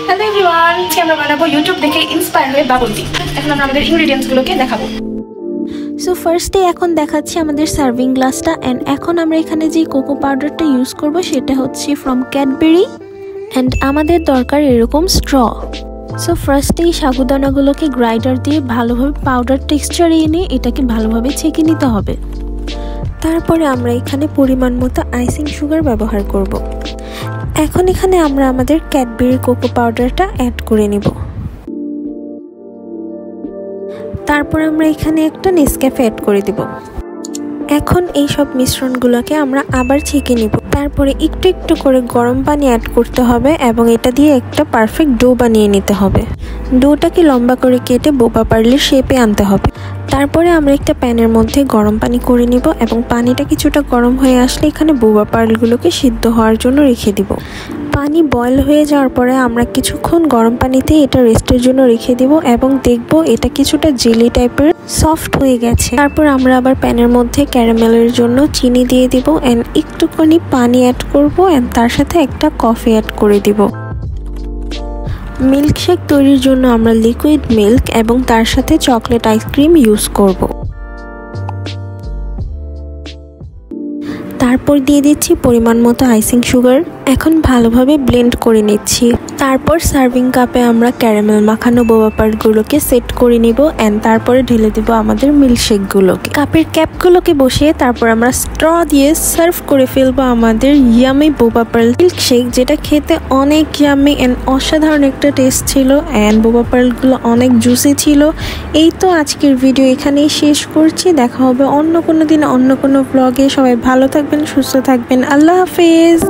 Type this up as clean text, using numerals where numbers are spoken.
Hello everyone, আজকে আমরা বানাবো ইউটিউব দেখে ইন্সপায়ার হয়ে বাবল টি। এখন আমরা আমাদের ইনগ্রেডিয়েন্টসগুলোকে দেখাবো। সো ফার্স্টে এখন দেখাচ্ছি আমাদের সার্ভিং গ্লাসটা, অ্যান্ড এখন আমরা এখানে যে কোকো পাউডারটা ইউজ করব সেটা হচ্ছে ফ্রম ক্যাডবেরি, অ্যান্ড আমাদের দরকার এরকম স্ট্র। সো ফার্স্টেই সাগুদানাগুলোকে গ্রাইন্ডার দিয়ে ভালোভাবে পাউডার টেক্সচার এনে এটাকে ভালোভাবে ছেঁকে নিতে হবে। তারপরে আমরা এখানে পরিমাণ মতো আইসিং সুগার ব্যবহার করব। এখন এখানে আমরা আমাদের ক্যাডবেরি কোকো পাউডারটা অ্যাড করে নিব। তারপর আমরা এখানে একটা নেসক্যাফে অ্যাড করে দিব। এখন এই সব মিশ্রণগুলোকে আমরা আবার ছেঁকে নিব। তারপরে একটু একটু করে গরম পানি অ্যাড করতে হবে এবং এটা দিয়ে একটা পারফেক্ট ডো বানিয়ে নিতে হবে। ডোটাকে লম্বা করে কেটে বোবা পার্লের শেপে আনতে হবে। তারপরে আমরা একটা প্যানের মধ্যে গরম পানি করে নিব এবং পানিটা কিছুটা গরম হয়ে আসলে এখানে বোবা পার্লগুলোকে সিদ্ধ হওয়ার জন্য রেখে দিব। পানি বয়েল হয়ে যাওয়ার পরে আমরা কিছুক্ষণ গরম পানিতে এটা রেস্টের জন্য রেখে দিব এবং দেখব এটা কিছুটা জেলি টাইপের সফট হয়ে গেছে। তারপর আমরা আবার প্যানের মধ্যে ক্যারামেলের জন্য চিনি দিয়ে দিব অ্যান্ড একটুখানি পানি অ্যাড করব অ্যান্ড তার সাথে একটা কফি অ্যাড করে দিব। মিল্কশেক তৈরির জন্য আমরা লিকুইড মিল্ক এবং তার সাথে চকলেট আইসক্রিম ইউজ করব। তারপর দিয়ে দিচ্ছি পরিমাণ মতো আইসিং সুগার। এখন ভালোভাবে ব্লেন্ড করে নিচ্ছি। তারপর সার্ভিং কাপে আমরা ক্যারামেল মাখানো বোবা পার্লগুলোকে সেট করে নিব অ্যান্ড তারপরে ঢেলে দিব আমাদের মিল্কশেকগুলোকে। কাপের ক্যাপগুলোকে বসিয়ে তারপর আমরা স্ট্র দিয়ে সার্ভ করে ফেলবো আমাদের ইয়ামি বোবা পার্ল মিল্কশেক, যেটা খেতে অনেক ইয়ামি অ্যান্ড অসাধারণ একটা টেস্ট ছিল অ্যান্ড বোবা পার্লগুলো অনেক জুসি ছিল। এই তো আজকের ভিডিও এখানেই শেষ করছি। দেখা হবে অন্য কোনো দিন অন্য কোনো ব্লগে। সবাই ভালো থাকবেন, সুস্থ থাকবেন। আল্লাহ হাফেজ।